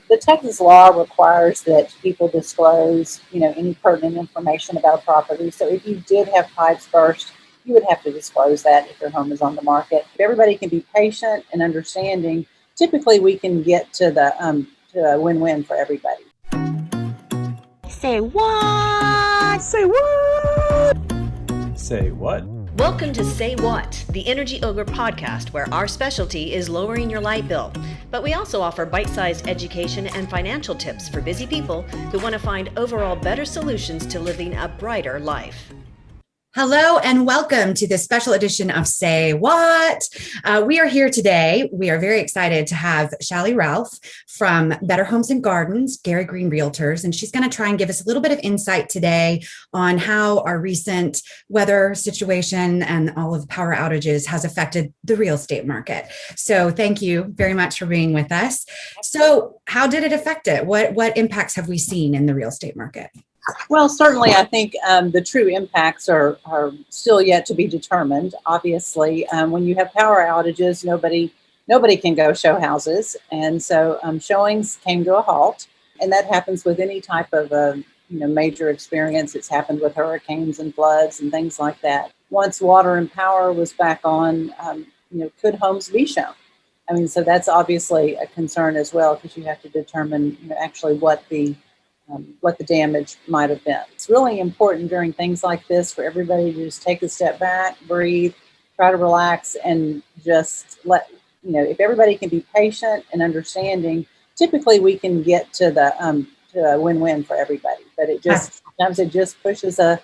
The Texas law requires that people disclose, any pertinent information about a property. So if you did have pipes burst, you would have to disclose that if your home is on the market. If everybody can be patient and understanding, typically we can get to a win-win for everybody. Say what? Say what? Say what? Welcome to Say What, the Energy Ogre podcast, where our specialty is lowering your light bill. But we also offer bite-sized education and financial tips for busy people who want to find overall better solutions to living a brighter life. Hello and welcome to this special edition of Say What. We are here today. We are very excited to have Chaille Ralph from Better Homes and Gardens, Greene Realtors, and she's going to try and give us a little bit of insight today on how our recent weather situation and all of the power outages has affected the real estate market. So thank you very much for being with us. So how did it affect it? What impacts have we seen in the real estate market? Well, certainly, I think the true impacts are still yet to be determined. Obviously, when you have power outages, nobody can go show houses, and so showings came to a halt. And that happens with any type of major experience. It's happened with hurricanes and floods and things like that. Once water and power was back on, could homes be shown? I mean, so that's obviously a concern as well, because you have to determine actually what the damage might have been. It's really important during things like this for everybody to just take a step back, breathe, try to relax, and just if everybody can be patient and understanding, typically we can get to a win-win for everybody. But sometimes it just pushes a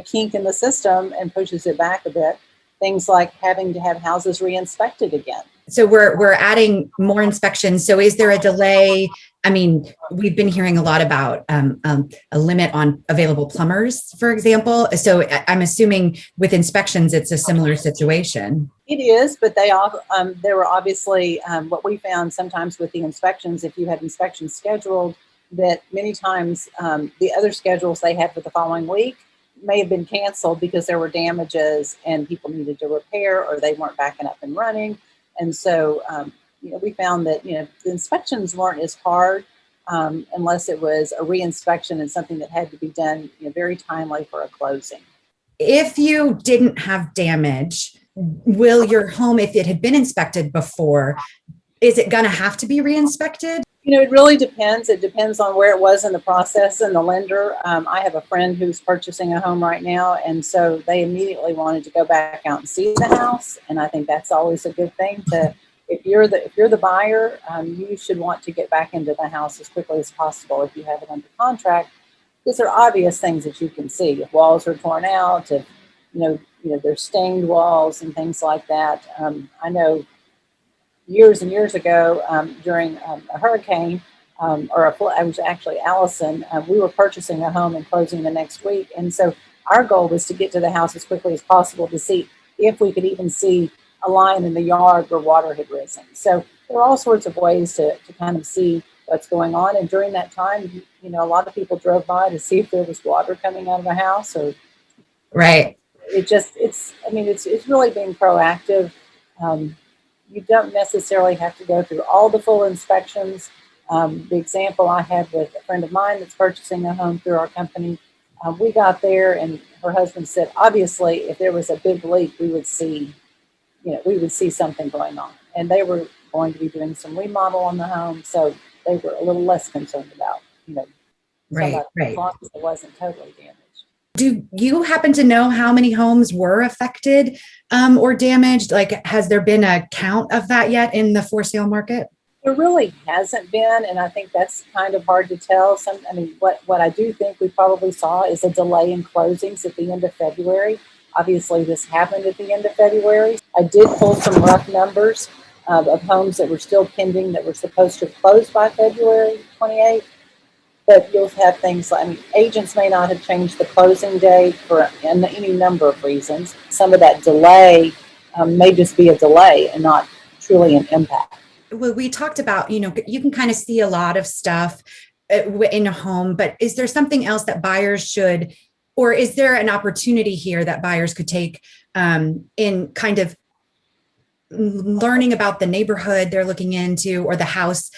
kink in the system and pushes it back a bit. Things like having to have houses re-inspected again. So we're adding more inspections. So is there a delay? I mean, we've been hearing a lot about a limit on available plumbers, for example. So I'm assuming with inspections, it's a similar situation. It is, but there were obviously what we found sometimes with the inspections, if you had inspections scheduled, that many times the other schedules they had for the following week may have been canceled because there were damages and people needed to repair, or they weren't backing up and running. And so, we found that, the inspections weren't as hard unless it was a re-inspection and something that had to be done very timely for a closing. If you didn't have damage, will your home, if it had been inspected before, is it going to have to be re-inspected? It really depends. It depends on where it was in the process and the lender. I have a friend who's purchasing a home right now, and so they immediately wanted to go back out and see the house. And I think that's always a good thing if you're the buyer, you should want to get back into the house as quickly as possible if you have it under contract, because there are obvious things that you can see. If walls are torn out, if there's stained walls and things like that. I know years and years ago, during a hurricane or a flood, I was actually Allison, we were purchasing a home and closing the next week. And so our goal was to get to the house as quickly as possible to see if we could even see a line in the yard where water had risen. So there are all sorts of ways to kind of see what's going on. And during that time, a lot of people drove by to see if there was water coming out of the house. Or right. It's really being proactive. You don't necessarily have to go through all the full inspections. The example I had with a friend of mine that's purchasing a home through our company, we got there and her husband said, obviously, if there was a big leak, we would see something going on. And they were going to be doing some remodel on the home, so they were a little less concerned about, right. as long as it wasn't totally damaged. Do you happen to know how many homes were affected or damaged? Like, has there been a count of that yet in the for sale market? There really hasn't been, and I think that's kind of hard to tell. What I do think we probably saw is a delay in closings at the end of February. Obviously, this happened at the end of February. I did pull some rough numbers of homes that were still pending that were supposed to close by February 28th. But you'll have things like, agents may not have changed the closing date for any number of reasons. Some of that delay may just be a delay and not truly an impact. Well, we talked about, you can kind of see a lot of stuff in a home, but is there something else that buyers should, or is there an opportunity here that buyers could take in kind of learning about the neighborhood they're looking into or the house,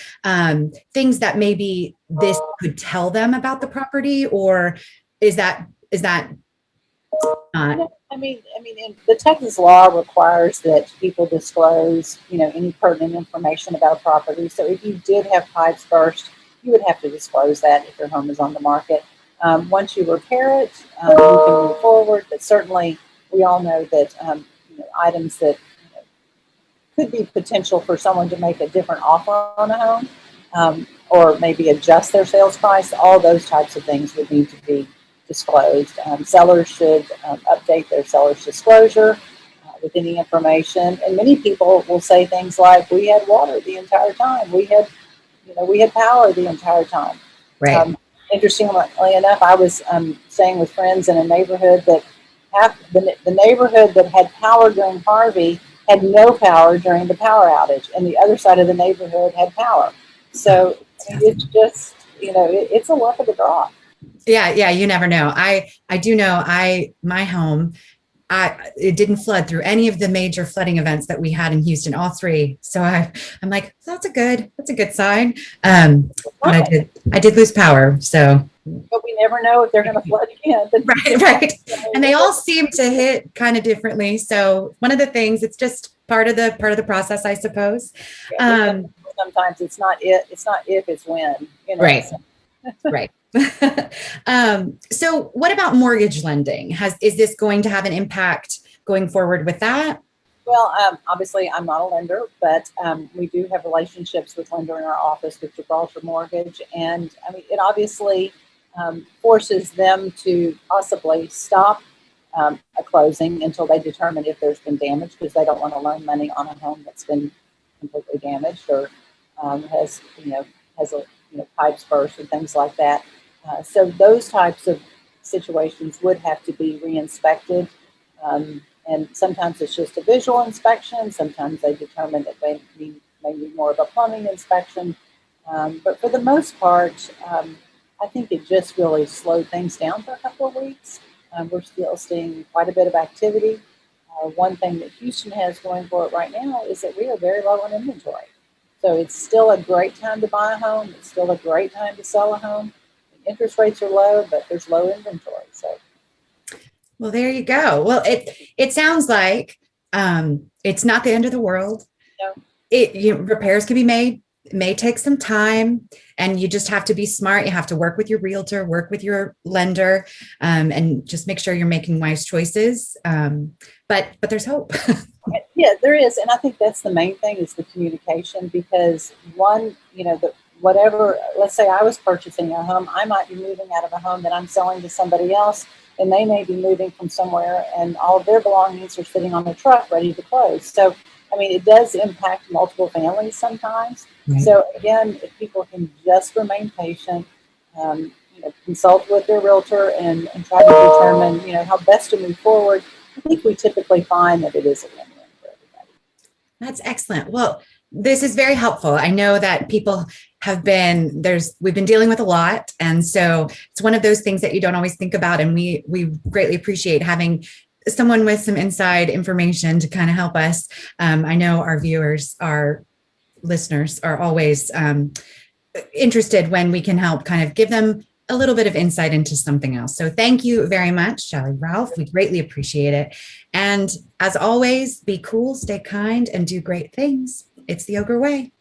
things that maybe this could tell them about the property, or is that not? And the Texas law requires that people disclose, any pertinent information about a property. So if you did have pipes burst, you would have to disclose that if your home is on the market. Once you repair it, you can move forward. But certainly, we all know that items that could be potential for someone to make a different offer on a home, or maybe adjust their sales price. All those types of things would need to be disclosed. Sellers should update their seller's disclosure with any information. And many people will say things like, "We had water the entire time. We had power the entire time." Right. Interestingly enough, I was staying with friends in a neighborhood that half the neighborhood that had power during Harvey had no power during the power outage, and the other side of the neighborhood had power. So it's just, it's a luck of the draw. Yeah, you never know. I do know my home, it didn't flood through any of the major flooding events that we had in Houston, all three. So I'm like, that's a good sign. But I did lose power. So But we never know if they're going to flood again. right. And they all seem to hit kind of differently. So one of the things, it's just part of the process, I suppose. Sometimes it's not if, it's when. Right. Right. So what about mortgage lending? Is this going to have an impact going forward with that? Well, obviously I'm not a lender, but we do have relationships with lender in our office with Gibraltar Mortgage. And it obviously forces them to possibly stop a closing until they determine if there's been damage, because they don't want to loan money on a home that's been completely damaged or has pipes burst and things like that. So those types of situations would have to be re-inspected. And sometimes it's just a visual inspection. Sometimes they determine that they need more of a plumbing inspection. But for the most part, I think it just really slowed things down for a couple of weeks. We're still seeing quite a bit of activity. One thing that Houston has going for it right now is that we are very low on inventory. So it's still a great time to buy a home. It's still a great time to sell a home. The interest rates are low, but there's low inventory. So, well, there you go. Well, it sounds like it's not the end of the world. No. Repairs can be made. It may take some time, and you just have to be smart. You have to work with your realtor, work with your lender, and just make sure you're making wise choices. But there's hope. Yeah, there is. And I think that's the main thing, is the communication, because let's say I was purchasing a home, I might be moving out of a home that I'm selling to somebody else, and they may be moving from somewhere and all of their belongings are sitting on a truck ready to close. So, it does impact multiple families sometimes. Right. So again, if people can just remain patient, consult with their realtor and try to determine, how best to move forward, I think we typically find that it is a win-win for everybody. That's excellent. Well, this is very helpful. I know that people we've been dealing with a lot. And so it's one of those things that you don't always think about. And we greatly appreciate having someone with some inside information to kind of help us. I know our listeners are always interested when we can help kind of give them a little bit of insight into something else. So thank you very much, Chaille Ralph. We greatly appreciate it. And as always, be cool, stay kind, and do great things. It's the Ogre way.